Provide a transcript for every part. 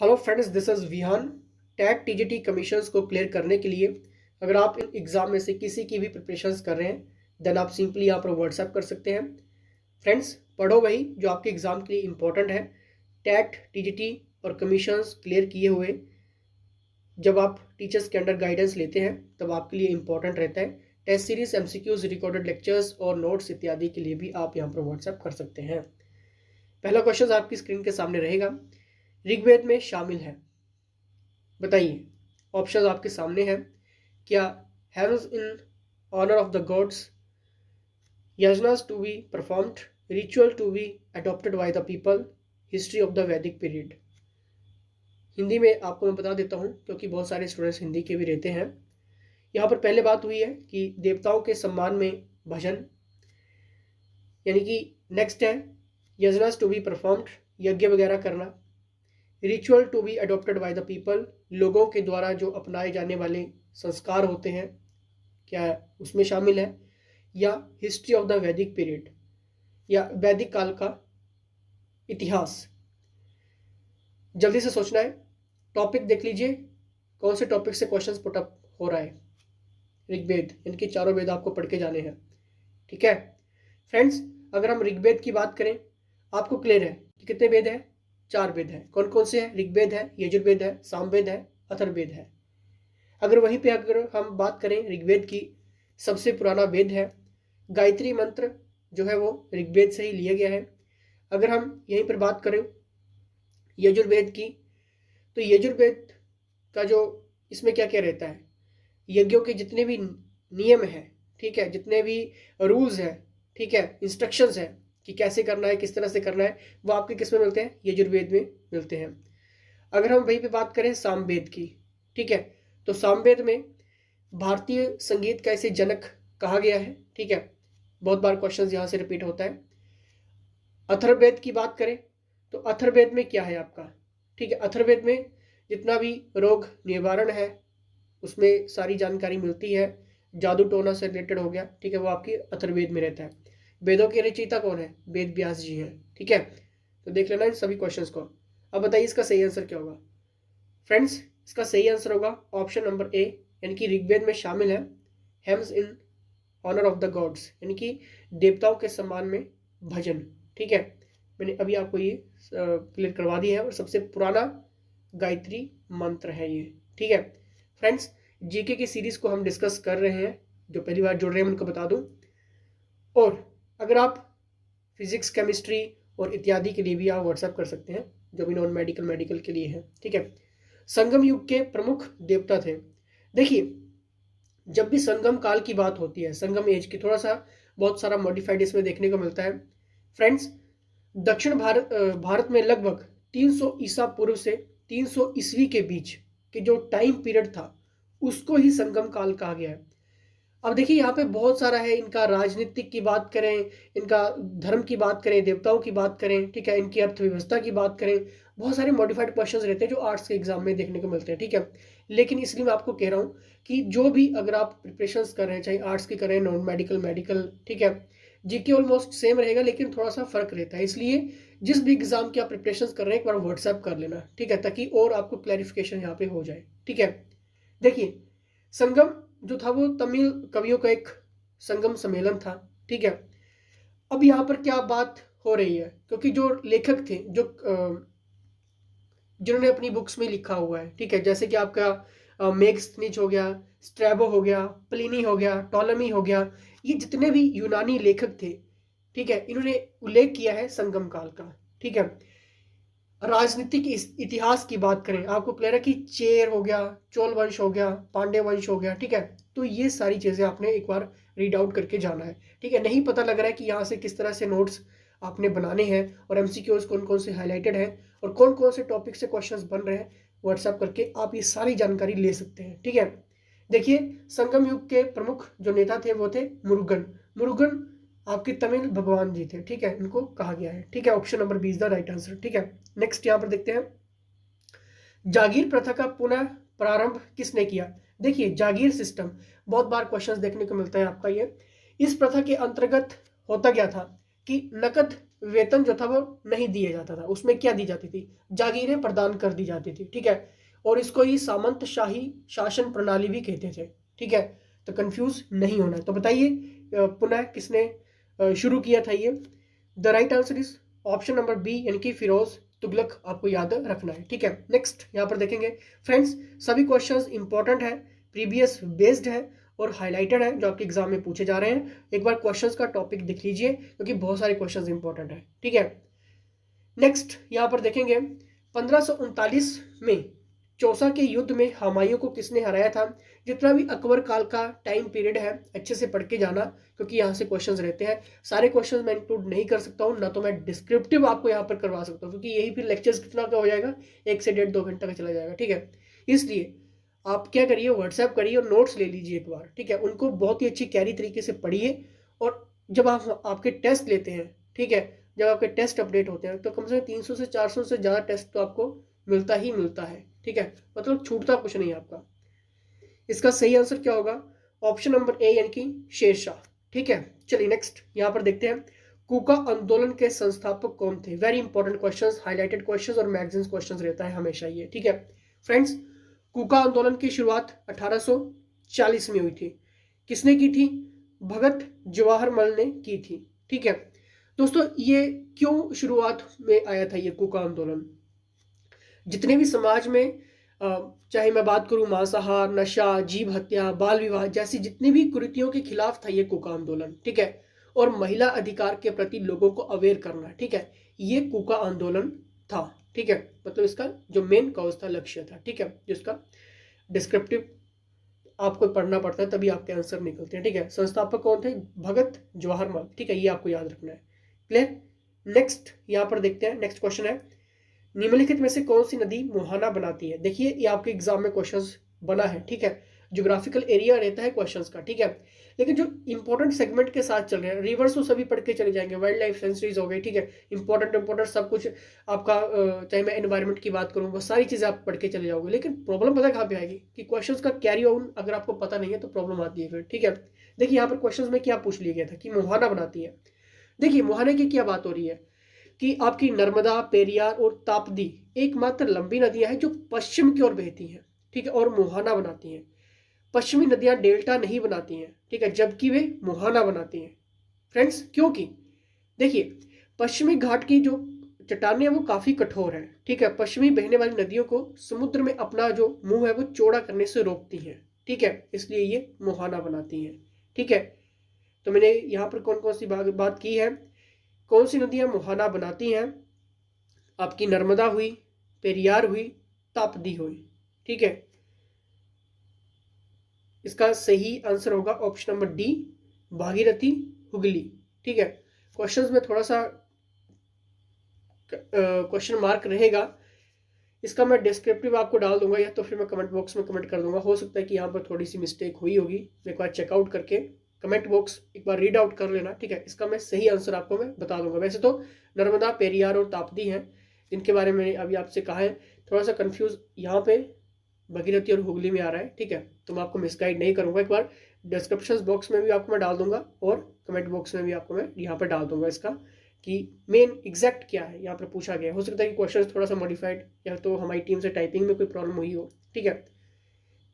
Hello friends, this is Vihan. टैट TGT commissions को clear करने के लिए अगर आप इन एग्ज़ाम में से किसी की भी प्रिपरेशंस कर रहे हैं देन आप सिंपली यहाँ पर व्हाट्सएप कर सकते हैं। फ्रेंड्स, पढ़ो वही जो आपके एग्ज़ाम के लिए इंपॉर्टेंट है। टैट टीजीटी और कमीशंस क्लियर किए हुए जब आप टीचर्स के अंडर गाइडेंस लेते हैं तब आपके लिए इंपॉर्टेंट रहता है। Test series, MCQs, recorded lectures और नोट्स इत्यादि के लिए भी आप यहाँ पर व्हाट्सएप कर सकते हैं। पहला क्वेश्चन आपकी स्क्रीन के सामने रहेगा। ऋग्वेद में शामिल है, बताइए। ऑप्शन आपके सामने है। क्या hymns in honour of the gods, yajnas to be performed, ritual to be adopted by the people, history of the Vedic period. Hindi में आपको मैं बता देता हूँ क्योंकि बहुत सारे स्टूडेंट्स हिंदी के भी रहते हैं। यहाँ पर पहले बात हुई है कि देवताओं के सम्मान में भजन, यानी कि नेक्स्ट है यजनास टू बी परफॉर्म्ड, यज्ञ वगैरह करना। Ritual to be adopted by the people, लोगों के द्वारा जो अपनाए जाने वाले संस्कार होते हैं क्या उसमें शामिल है। या history of the Vedic period, या वैदिक काल का इतिहास। जल्दी से सोचना है। टॉपिक देख लीजिए कौन से टॉपिक से क्वेश्चंस पुट अप हो रहा है। ऋग्वेद, इनके चारों वेद आपको पढ़ के जाने हैं, ठीक है फ्रेंड्स। अगर हम ऋग्वेद की बात करें, आपको क्लियर है कि कितने वेद हैं? 4 वेद हैं। कौन कौन से हैं? ऋग्वेद है, यजुर्वेद है, सामवेद है, अथर्ववेद है। अगर वहीं पे अगर हम बात करें ऋग्वेद की, सबसे पुराना वेद है गायत्री मंत्र, जो है वो ऋग्वेद से ही लिया गया है। अगर हम यहीं पर बात करें यजुर्वेद की, तो यजुर्वेद का जो इसमें क्या क्या रहता है, यज्ञों के जितने भी नियम हैं, ठीक है, जितने भी रूल्स हैं, ठीक है, इंस्ट्रक्शंस हैं कि कैसे करना है, किस तरह से करना है, वो आपके किस में मिलते हैं? यजुर्वेद में मिलते हैं। अगर हम वहीं पे बात करें सामवेद की, ठीक है, तो सामवेद में भारतीय संगीत का इसे जनक कहा गया है, ठीक है। बहुत बार क्वेश्चन यहाँ से रिपीट होता है। अथर्ववेद की बात करें तो अथर्ववेद में क्या है आपका, ठीक है, अथर्ववेद में जितना भी रोग निवारण है उसमें सारी जानकारी मिलती है। जादू टोना से रिलेटेड हो गया, ठीक है, वो आपकी अथर्ववेद में रहता है। वेदों के रचयिता कौन है? वेद व्यास जी हैं, ठीक है। तो देख लेना इन सभी क्वेश्चंस को। अब बताइए इसका सही आंसर क्या होगा फ्रेंड्स। इसका सही आंसर होगा ऑप्शन नंबर ए, यानी कि ऋग्वेद में शामिल है hymns in honour of the gods, यानी कि देवताओं के सम्मान में भजन, ठीक है। मैंने अभी आपको ये क्लियर करवा दिया है, और सबसे पुराना गायत्री मंत्र है ये, ठीक है फ्रेंड्स। जीके की सीरीज को हम डिस्कस कर रहे हैं, जो पहली बार जुड़ रहे हैं उनको बता दूं। और अगर आप फिजिक्स, केमिस्ट्री और इत्यादि के लिए भी आप व्हाट्सएप कर सकते हैं, जो भी नॉन मेडिकल मेडिकल के लिए है, ठीक है। संगम युग के प्रमुख देवता थे। देखिए, जब भी संगम काल की बात होती है, संगम एज की, थोड़ा सा बहुत सारा मॉडिफाइड इसमें देखने को मिलता है फ्रेंड्स। दक्षिण भारत में लगभग 300 ईसा पूर्व से 300 ईस्वी के बीच के जो टाइम पीरियड था उसको ही संगम काल कहा गया है। अब देखिए यहाँ पे बहुत सारा है, इनका राजनीतिक की बात करें, इनका धर्म की बात करें, देवताओं की बात करें, ठीक है, इनकी अर्थव्यवस्था की बात करें, बहुत सारे मॉडिफाइड क्वेश्चंस रहते हैं जो आर्ट्स के एग्जाम में देखने को मिलते हैं, ठीक है। लेकिन इसलिए मैं आपको कह रहा हूँ कि जो भी अगर आप प्रिपरेशंस कर रहे हैं, चाहे आर्ट्स की करें, नॉन मेडिकल मेडिकल, ठीक है, जीके ऑलमोस्ट सेम रहेगा लेकिन थोड़ा सा फर्क रहता है। इसलिए जिस भी एग्जाम की आप प्रिपरेशंस कर रहे हैं एक बार व्हाट्सएप कर लेना, ठीक है, ताकि और आपको क्लैरिफिकेशन यहाँ पे हो जाए, ठीक है। देखिए, संगम जो था वो तमिल कवियों का एक संगम सम्मेलन था, ठीक है। अब यहाँ पर क्या बात हो रही है, क्योंकि जो लेखक थे, जो जिन्होंने अपनी बुक्स में लिखा हुआ है, ठीक है, जैसे कि आपका मेगस्थनीज हो गया, स्ट्रैबो हो गया, प्लिनी हो गया, टॉलमी हो गया, ये जितने भी यूनानी लेखक थे, ठीक है, इन्होंने उल्लेख किया है संगम काल का, ठीक है। राजनीतिक इतिहास की बात करें, आपको क्लियर है कि चेर हो गया, चोल वंश हो गया, पांड्य वंश हो गया, ठीक है। तो ये सारी चीज़ें आपने एक बार रीड आउट करके जाना है, ठीक है। नहीं पता लग रहा है कि यहाँ से किस तरह से नोट्स आपने बनाने हैं और एमसीक्यूज कौन कौन से हाईलाइटेड हैं और कौन कौन से टॉपिक से क्वेश्चंस बन रहे हैं, व्हाट्सएप करके आप ये सारी जानकारी ले सकते हैं, ठीक है। देखिए, संगम युग के प्रमुख जो नेता थे वो थे मुरुगन। मुरुगन आपके तमिल भगवान जी थे, ठीक है, इनको कहा गया है, ठीक है। Option number B is the right answer, ठीक है। नेक्स्ट यहाँ पर देखते हैं, जागीर प्रथा का पुनः प्रारंभ किसने किया। देखिए, जागीर सिस्टम बहुत बार क्वेश्चंस देखने को मिलता है आपका ये। इस प्रथा के अंतर्गत होता क्या था कि नकद वेतन जो था वो नहीं दिया जाता था, उसमें क्या दी जाती थी, जागीरें प्रदान कर दी जाती थी, ठीक है। और इसको ही सामंतशाही शासन प्रणाली भी कहते थे, ठीक है। तो कंफ्यूज नहीं होना है। तो बताइए पुनः किसने शुरू किया था ये। The right answer is option number B, यानी कि फिरोज तुगलक, आपको याद रखना है, ठीक है। नेक्स्ट यहाँ पर देखेंगे फ्रेंड्स, सभी क्वेश्चंस इंपॉर्टेंट है, प्रीवियस बेस्ड है और हाईलाइटेड है, जो आपके एग्जाम में पूछे जा रहे हैं। एक बार क्वेश्चंस का टॉपिक देख लीजिए, क्योंकि बहुत सारे क्वेश्चंस इंपॉर्टेंट है, ठीक है। नेक्स्ट यहाँ पर देखेंगे 1539 में चौसा के युद्ध में हुमायूं को किसने हराया था। जितना भी अकबर काल का टाइम पीरियड है अच्छे से पढ़ के जाना, क्योंकि यहाँ से क्वेश्चंस रहते हैं। सारे क्वेश्चंस मैं इंक्लूड नहीं कर सकता हूँ, ना तो मैं डिस्क्रिप्टिव आपको यहाँ पर करवा सकता हूँ, क्योंकि यही फिर लेक्चर्स कितना का हो जाएगा, 1 से 1.5-2 घंटा का चला जाएगा, ठीक है। इसलिए आप क्या करिए, व्हाट्सएप करिए और नोट्स ले लीजिए एक बार, ठीक है। उनको बहुत ही अच्छी कैरी तरीके से पढ़िए, और जब आप आपके टेस्ट लेते हैं, ठीक है, जब आपके टेस्ट अपडेट होते हैं, तो कम से कम 300 से 400 से ज़्यादा टेस्ट तो आपको मिलता ही मिलता है, ठीक है। मतलब छूटता कुछ नहीं आपका। इसका सही आंसर क्या होगा, ऑप्शन नंबर ए, यानी कि शेरशाह, ठीक है। चलिए नेक्स्ट यहाँ पर देखते हैं, कूका आंदोलन के संस्थापक कौन थे। Very important questions, highlighted questions और मैगजीन क्वेश्चंस रहता है हमेशा ये, ठीक है। फ्रेंड्स, कूका आंदोलन की शुरुआत 1840 में हुई थी। किसने की थी, भगत जवाहरलाल ने की थी, ठीक है। दोस्तों, ये क्यों शुरुआत में आया था ये कूका आंदोलन। जितने भी समाज में चाहे मैं बात करूं मांसाहार, नशा, जीव हत्या, बाल विवाह जैसी जितनी भी कुरीतियों के खिलाफ था ये कूका आंदोलन, ठीक है। और महिला अधिकार के प्रति लोगों को अवेयर करना, ठीक है, ये कूका आंदोलन था, ठीक है। मतलब इसका जो मेन कॉज था, लक्ष्य था, ठीक है। जिसका डिस्क्रिप्टिव आपको पढ़ना पड़ता है, तभी आपके आंसर निकलते हैं, ठीक है। संस्थापक कौन थे, भगत जवाहरलाल, ठीक है, ये आपको याद रखना है, क्लियर। नेक्स्ट यहाँ पर देखते हैं, नेक्स्ट क्वेश्चन है, निम्नलिखित में से कौन सी नदी मुहाना बनाती है। देखिए ये आपके एग्जाम में क्वेश्चंस बना है, ठीक है। ज्योग्राफिकल एरिया रहता है क्वेश्चंस का, ठीक है। लेकिन जो इंपॉर्टेंट सेगमेंट के साथ चल रहे हैं, रिवर्स तो सभी पढ़ के चले जाएंगे, वाइल्ड लाइफ सेंचुरीज हो गई, ठीक है, इंपॉर्टेंट सब कुछ आपका, चाहे मैं एनवायरनमेंट की बात करूँ, वो सारी चीज़ें आप पढ़ के चले जाओगे। लेकिन प्रॉब्लम पता कहाँ पे आएगी कि क्वेश्चंस का कैरी ऑन अगर आपको पता नहीं है तो प्रॉब्लम आती है फिर, ठीक है। देखिए यहाँ पर क्वेश्चन में क्या पूछ लिया गया था कि मुहाना बनाती है। देखिए मुहाने की क्या बात हो रही है कि आपकी नर्मदा, पेरियार और ताप्ती एकमात्र लंबी नदियां हैं जो पश्चिम की ओर बहती हैं, ठीक है, और मुहाना बनाती हैं। पश्चिमी नदियां डेल्टा नहीं बनाती हैं, ठीक है, जबकि वे मुहाना बनाती हैं। फ्रेंड्स, क्योंकि देखिए पश्चिमी घाट की जो चट्टानें हैं वो काफी कठोर है, ठीक है। पश्चिमी बहने वाली नदियों को समुद्र में अपना जो मुंह है वो चौड़ा करने से रोकती हैं, ठीक है, इसलिए ये मुहाना बनाती हैं, ठीक है। तो मैंने यहाँ पर कौन कौन सी बात की है, कौन सी नदियां मुहाना बनाती हैं, आपकी नर्मदा हुई, पेरियार हुई, ताप्ती हुई, ठीक है। इसका सही आंसर होगा option number D, Bhagirathi, Hooghly, ठीक है। क्वेश्चंस में थोड़ा सा क्वेश्चन मार्क रहेगा, इसका मैं डिस्क्रिप्टिव आपको डाल दूंगा, या तो फिर मैं कमेंट बॉक्स में कमेंट कर दूंगा। हो सकता है कि यहाँ पर थोड़ी सी मिस्टेक हुई होगी, एक बार चेकआउट करके कमेंट बॉक्स एक बार रीड आउट कर लेना, ठीक है। इसका मैं सही आंसर आपको मैं बता दूंगा। वैसे तो नर्मदा, पेरियार और ताप्ती हैं, जिनके बारे में अभी आपसे कहा है। थोड़ा सा कंफ्यूज यहाँ पे भगीरथी और हुगली में आ रहा है, ठीक है, तो मैं आपको मिसगाइड नहीं करूंगा। एक बार डिस्क्रिप्शन बॉक्स में भी आपको मैं डाल दूंगा और कमेंट बॉक्स में भी आपको मैं यहाँ पर डाल दूंगा इसका कि मेन एग्जैक्ट क्या है यहाँ पर पूछा गया। हो सकता है कि क्वेश्चन थोड़ा सा मॉडिफाइड, या तो हमारी टीम से टाइपिंग में कोई प्रॉब्लम हुई हो, ठीक है।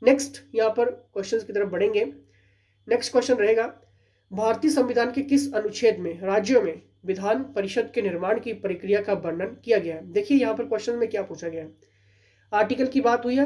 नेक्स्ट यहाँ पर क्वेश्चन की तरफ बढ़ेंगे। नेक्स्ट क्वेश्चन रहेगा, भारतीय संविधान के किस अनुच्छेद में राज्यों में विधान परिषद के निर्माण की प्रक्रिया का वर्णन किया गया है। देखिए यहाँ पर क्वेश्चन में क्या पूछा गया है, आर्टिकल की बात हुई है,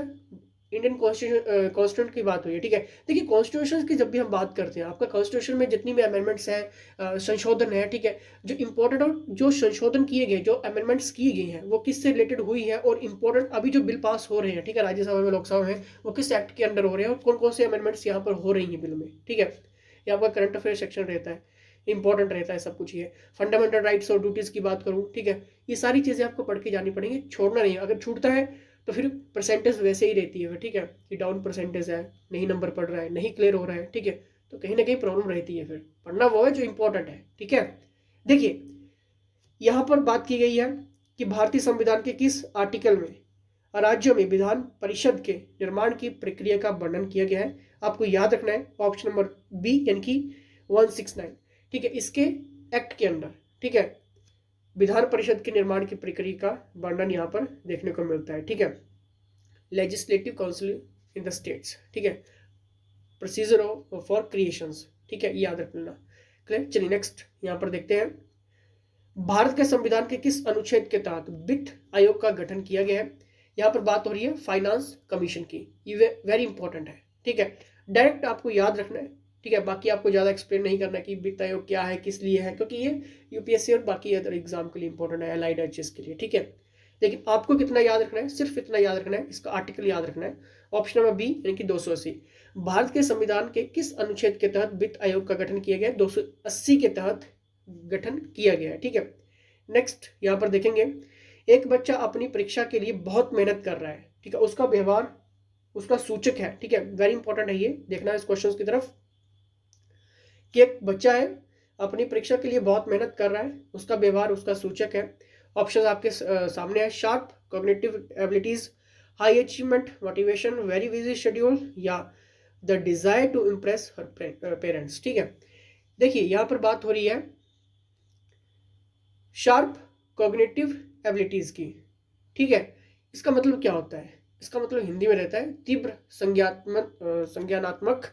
इंडियन कॉन्स्टिट्यूशन की बात हुई है, ठीक है। देखिए कॉन्स्टिट्यूशन की जब भी हम बात करते हैं, आपका कॉन्स्टिट्यूशन में जितनी भी अमेंडमेंट्स हैं, संशोधन है, ठीक है, जो इंपॉर्टेंट और जो संशोधन किए गए, जो अमेंडमेंट्स की गई हैं, वो किससे रिलेटेड हुई है, और इंपॉर्टेंट अभी जो बिल पास हो रहे हैं, ठीक है, राज्यसभा में, लोकसभा में, वो किस एक्ट के अंडर हो रहे हैं और कौन कौन से अमेंडमेंट्स यहाँ पर हो रही हैं बिल में, ठीक है। ये आपका करंट अफेयर सेक्शन रहता है, इंपॉर्टेंट रहता है सब कुछ। ये फंडामेंटल राइट्स और ड्यूटीज़ की बात करूँ, ठीक है, ये सारी चीज़ें आपको पढ़ के जानी पड़ेंगी, छोड़ना नहीं है। अगर छूटता है तो फिर परसेंटेज वैसे ही रहती है, ठीक है, कि डाउन परसेंटेज है, नहीं नंबर पढ़ रहा है, नहीं क्लियर हो रहा है, ठीक है, तो कहीं ना कहीं प्रॉब्लम रहती है। फिर पढ़ना वो है जो इंपॉर्टेंट है, ठीक है। देखिए यहाँ पर बात की गई है कि भारतीय संविधान के किस आर्टिकल में राज्यों में विधान परिषद के निर्माण की प्रक्रिया का वर्णन किया गया है। आपको याद रखना है ऑप्शन नंबर बी, यानी कि 169, ठीक है, इसके एक्ट के अंडर, ठीक है, विधान परिषद के निर्माण की प्रक्रिया का वर्णन यहाँ पर देखने को मिलता है। ठीक है, legislative council in the states. ठीक है, प्रोसीजर फॉर क्रिएशंस। ठीक है, याद रख लेना। क्लियर। चलिए नेक्स्ट यहाँ पर देखते हैं, भारत के संविधान के किस अनुच्छेद के तहत वित्त आयोग का गठन किया गया है। यहाँ पर बात हो रही है फाइनेंस कमीशन की, ये वेरी इंपॉर्टेंट है। ठीक है, डायरेक्ट आपको याद रखना है। ठीक है, बाकी आपको ज़्यादा एक्सप्लेन नहीं करना कि वित्त आयोग क्या है, किस लिए है, क्योंकि ये यूपीएससी और बाकी अदर एग्जाम के लिए इंपॉर्टेंट है, एलाइड एचएस के लिए। ठीक है, लेकिन आपको कितना याद रखना है, सिर्फ इतना याद रखना है, इसका आर्टिकल याद रखना है। ऑप्शन नंबर बी यानी कि 280, भारत के संविधान के किस अनुच्छेद के तहत वित्त आयोग का गठन किया गया है। 280 के तहत गठन किया गया है। ठीक है, नेक्स्ट यहाँ पर देखेंगे, एक बच्चा अपनी परीक्षा के लिए बहुत मेहनत कर रहा है। ठीक है, उसका व्यवहार उसका सूचक है। ठीक है, वेरी इंपॉर्टेंट है, ये देखना है इस क्वेश्चन की तरफ, कि एक बच्चा है अपनी परीक्षा के लिए बहुत मेहनत कर रहा है, उसका व्यवहार उसका सूचक है। ऑप्शन आपके सामने है, sharp cognitive abilities, high achievement, motivation, very busy schedule, या the desire to impress her parents. ठीक है, देखिए यहाँ पर बात हो रही है शार्प कॉग्निटिव एबिलिटीज की। ठीक है, इसका मतलब क्या होता है, इसका मतलब हिंदी में रहता है तीव्र संज्ञानात्मक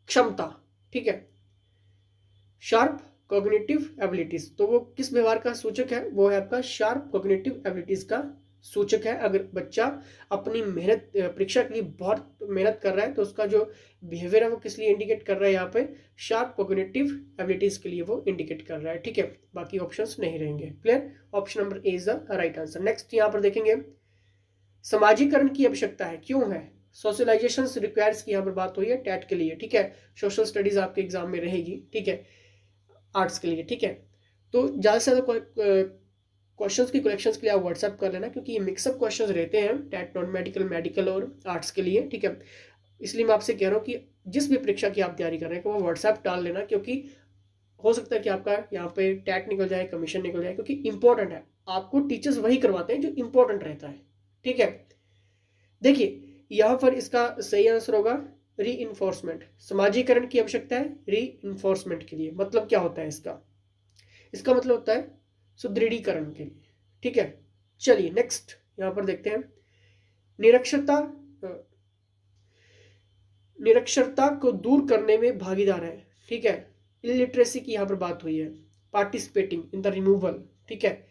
क्षमता। ठीक है, शार्प कॉग्निटिव एबिलिटीज, तो वो किस व्यवहार का सूचक है, वो है आपका शार्प कॉग्निटिव एबिलिटीज का सूचक है। अगर बच्चा अपनी मेहनत परीक्षा के लिए बहुत मेहनत कर रहा है तो उसका जो बिहेवियर है वो किस लिए इंडिकेट कर रहा है, यहाँ पे शार्प कॉग्निटिव एबिलिटीज के लिए वो इंडिकेट कर रहा है। ठीक है, बाकी ऑप्शंस नहीं रहेंगे। Clear, option number A is the right answer. Next यहाँ पर देखेंगे, समाजीकरण की आवश्यकता है, क्यों है, सोशलाइजेशन रिक्वायर्स की यहाँ पर बात हुई है टैट के लिए। ठीक है, सोशल स्टडीज आपके एग्जाम में रहेगी। ठीक है, आर्ट्स के लिए। ठीक है, तो ज़्यादा से ज़्यादा क्वेश्चंस की कलेक्शंस के लिए आप व्हाट्सएप कर लेना, क्योंकि ये मिक्सअप क्वेश्चंस रहते हैं टैट, नॉन मेडिकल, मेडिकल और आर्ट्स के लिए। ठीक है, इसलिए मैं आपसे कह रहा हूँ कि जिस भी परीक्षा की आप तैयारी कर रहे हैं वो व्हाट्सएप डाल लेना, क्योंकि हो सकता है कि आपका यहाँ पे टैट निकल जाए, कमीशन निकल जाए, क्योंकि इंपॉर्टेंट है। आपको टीचर्स वही करवाते हैं जो इंपॉर्टेंट रहता है। ठीक है, देखिए यहाँ पर इसका सही आंसर होगा री इन्फोर्समेंट। समाजीकरण की आवश्यकता है री इन्फोर्समेंट के लिए। मतलब क्या होता है इसका, इसका मतलब होता है सुदृढ़ीकरण के लिए। ठीक है, चलिए नेक्स्ट यहाँ पर देखते हैं, निरक्षरता को दूर करने में भागीदार है। ठीक है, इलिटरेसी की यहाँ पर बात हुई है, पार्टिसिपेटिंग इन द रिमूवल। ठीक है,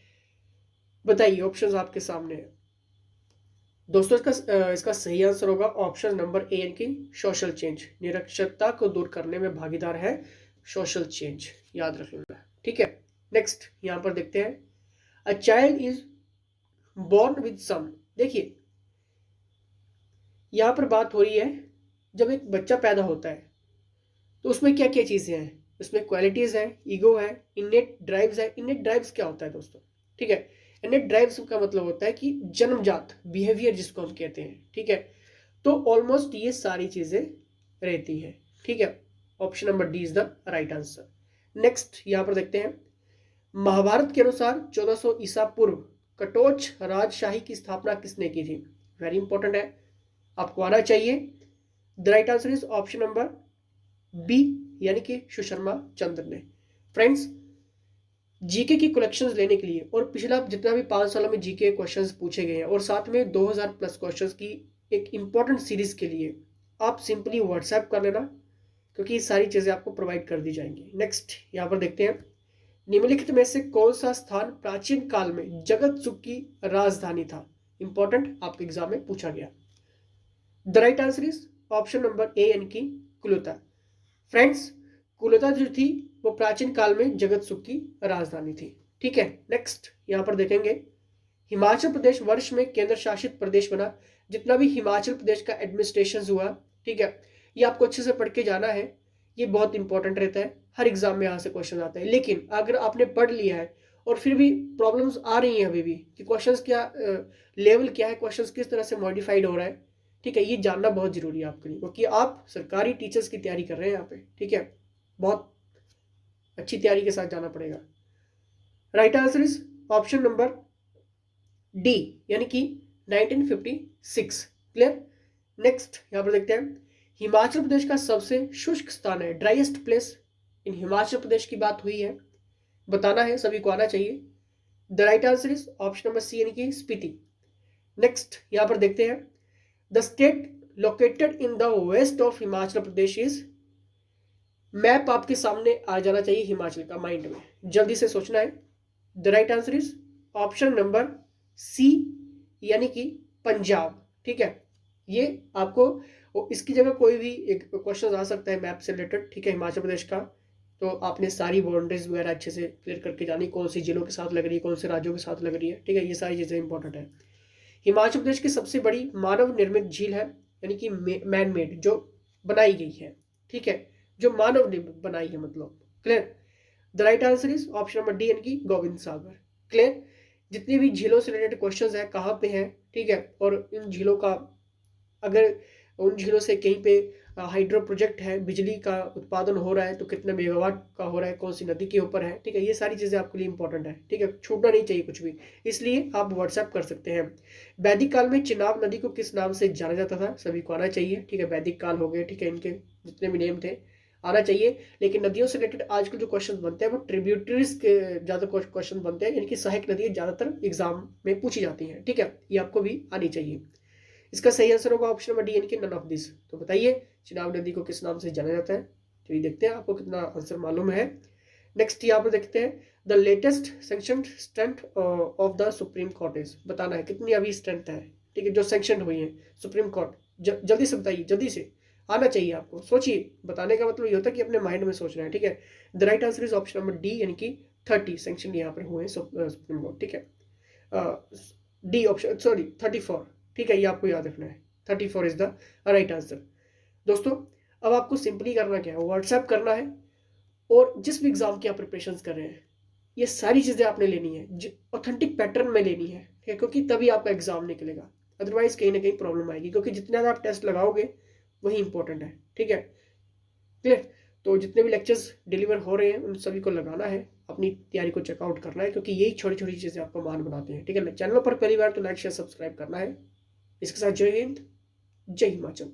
बताइए, ऑप्शंस आपके सामने है दोस्तों। इसका सही आंसर होगा ऑप्शन नंबर ए यानी कि सोशल चेंज। निरक्षरता को दूर करने में भागीदार है सोशल चेंज, याद रख लेना। ठीक है, नेक्स्ट यहाँ पर देखते हैं, a child is born with some. देखिए यहाँ पर बात हो रही है, जब एक बच्चा पैदा होता है तो उसमें क्या क्या चीज़ें हैं, उसमें क्वालिटीज़ है, ईगो है, इनेट ड्राइव्स है। इनेट ड्राइव्स क्या होता है दोस्तों, ठीक है, इनेट ड्राइव्स का मतलब होता है कि जन्मजात बिहेवियर जिसको हम कहते हैं। ठीक है, तो ऑलमोस्ट ये सारी चीज़ें रहती हैं। ठीक है, option number D is the right answer. Next यहाँ पर देखते हैं, महाभारत के अनुसार 1400 ईसा पूर्व कटोच राजशाही की स्थापना किसने की थी। वेरी इंपॉर्टेंट है, आपको आना चाहिए। The right answer is option number B यानी कि सुशर्मा चंद्र ने। फ्रेंड्स, जीके की कलेक्शंस लेने के लिए और पिछला जितना भी 5 सालों में जीके क्वेश्चंस पूछे गए हैं और साथ में 2000 प्लस क्वेश्चंस की एक इंपॉर्टेंट सीरीज के लिए आप सिंपली व्हाट्सएप कर लेना, क्योंकि ये सारी चीज़ें आपको प्रोवाइड कर दी जाएंगी। नेक्स्ट यहाँ पर देखते हैं, निम्नलिखित में से कौन सा स्थान प्राचीन काल में जगत सुख की राजधानी था। इंपॉर्टेंट, आपके एग्जाम में पूछा गया। The right answer is option number A यानी कि कुलुता। फ्रेंड्स, कुलुता जो थी वो प्राचीन काल में जगत सुख की राजधानी थी। ठीक है, नेक्स्ट यहाँ पर देखेंगे, हिमाचल प्रदेश वर्ष में केंद्र शासित प्रदेश बना। जितना भी हिमाचल प्रदेश का एडमिनिस्ट्रेशन हुआ, ठीक है, ये आपको अच्छे से पढ़ के जाना है, ये बहुत इंपॉर्टेंट रहता है, हर एग्जाम में यहाँ से क्वेश्चन आते हैं। लेकिन अगर आपने पढ़ लिया है और फिर भी प्रॉब्लम्स आ रही हैं अभी भी कि क्वेश्चंस क्या लेवल क्या है, क्वेश्चंस किस तरह से मॉडिफाइड हो रहा है, ठीक है, ये जानना बहुत जरूरी है आपके लिए, क्योंकि आप सरकारी टीचर्स की तैयारी कर रहे हैं यहाँ पे। ठीक है, बहुत अच्छी तैयारी के साथ जाना पड़ेगा। Right answer is option number D यानी कि 1956। क्लियर। नेक्स्ट यहाँ पर देखते हैं, हिमाचल प्रदेश का सबसे शुष्क स्थान है, driest place in Himachal Pradesh की बात हुई है, बताना है, सभी को आना चाहिए। The right answer is option number C यानी कि स्पीति। नेक्स्ट यहाँ पर देखते हैं, the state located in the west of Himachal Pradesh is. Map आपके सामने आ जाना चाहिए हिमाचल का, माइंड में जल्दी से सोचना है। The right answer is option number C यानी कि पंजाब। ठीक है, ये आपको इसकी जगह कोई भी एक क्वेश्चन आ सकता है मैप से रिलेटेड, ठीक है, हिमाचल प्रदेश का। तो आपने सारी बाउंड्रीज वगैरह अच्छे से क्लियर करके जानी, कौन सी जिलों के साथ लग रही है, कौन से राज्यों के साथ लग रही है, ठीक है, ये सारी चीज़ें इंपॉर्टेंट है। हिमाचल प्रदेश की सबसे बड़ी मानव निर्मित झील है, यानी कि मैन मेड, जो बनाई गई है, ठीक है, जो मानव ने बनाई है, मतलब clear. The right answer is option number D यानी कि गोविंद सागर। क्लियर, जितनी भी झीलों से रिलेटेड क्वेश्चंस है कहाँ पे हैं, ठीक है, और इन झीलों का, अगर उन झीलों से कहीं पे हाइड्रो प्रोजेक्ट है, बिजली का उत्पादन हो रहा है तो कितने मेगावाट का हो रहा है, कौन सी नदी के ऊपर है, ठीक है, ये सारी चीज़ें आपके लिए इंपॉर्टेंट है, ठीक है, छूटना नहीं चाहिए कुछ भी, इसलिए आप व्हाट्सएप कर सकते हैं। वैदिक काल में चिनाब नदी को किस नाम से जाना जाता था, सभी को आना चाहिए, ठीक है, वैदिक काल हो गए, ठीक है, इनके जितने भी नेम थे आना चाहिए। लेकिन नदियों से रिलेटेड आजकल जो क्वेश्चन बनते हैं वो ट्रिब्यूटरीज के ज़्यादा क्वेश्चन बनते हैं, यानी कि सहायक नदियाँ ज़्यादातर एग्जाम में पूछी जाती हैं, ठीक है, ये आपको भी आनी चाहिए। इसका सही आंसर होगा ऑप्शन नंबर डी यानी कि नन ऑफ दिस। तो बताइए चिनाब नदी को किस नाम से जाना जाता है, तो ये देखते हैं आपको कितना आंसर मालूम है। नेक्स्ट यहाँ पर देखते हैं, the latest sanction strength of the supreme court is. बताना है कितनी अभी स्ट्रेंथ है, ठीक है, जो सेंक्शन हुई है सुप्रीम कोर्ट। जल्दी से बताइए, जल्दी से आना चाहिए आपको, सोचिए, बताने का मतलब ये होता है कि अपने माइंड में सोचना है, ठीक है। The right answer is option number D यानी कि 30 सेंक्शन यहाँ पर हुए सुप्रीम कोर्ट, ठीक है, डी ऑप्शन, सॉरी 34, ठीक है, ये आपको याद रखना है, 34 इज द राइट आंसर। दोस्तों अब आपको सिंपली करना क्या है, व्हाट्सएप करना है, और जिस भी एग्जाम की आप प्रिपरेशन कर रहे हैं ये सारी चीज़ें आपने लेनी है, ऑथेंटिक पैटर्न में लेनी है, ठीक है, क्योंकि तभी आपका एग्जाम निकलेगा, अदरवाइज कहीं ना कहीं प्रॉब्लम आएगी, क्योंकि जितने ज़्यादा आप टेस्ट लगाओगे वही इंपॉर्टेंट है, ठीक है, क्लियर। तो जितने भी लेक्चर्स डिलीवर हो रहे हैं उन सभी को लगाना है, अपनी तैयारी को चेकआउट करना है, क्योंकि यही छोटी छोटी चीज़ें आपको मान बनाते हैं, ठीक है। चैनल पर पहली बार तो लाइक शेयर सब्सक्राइब करना है। इसके साथ जय हिंद, जय हिमाचल।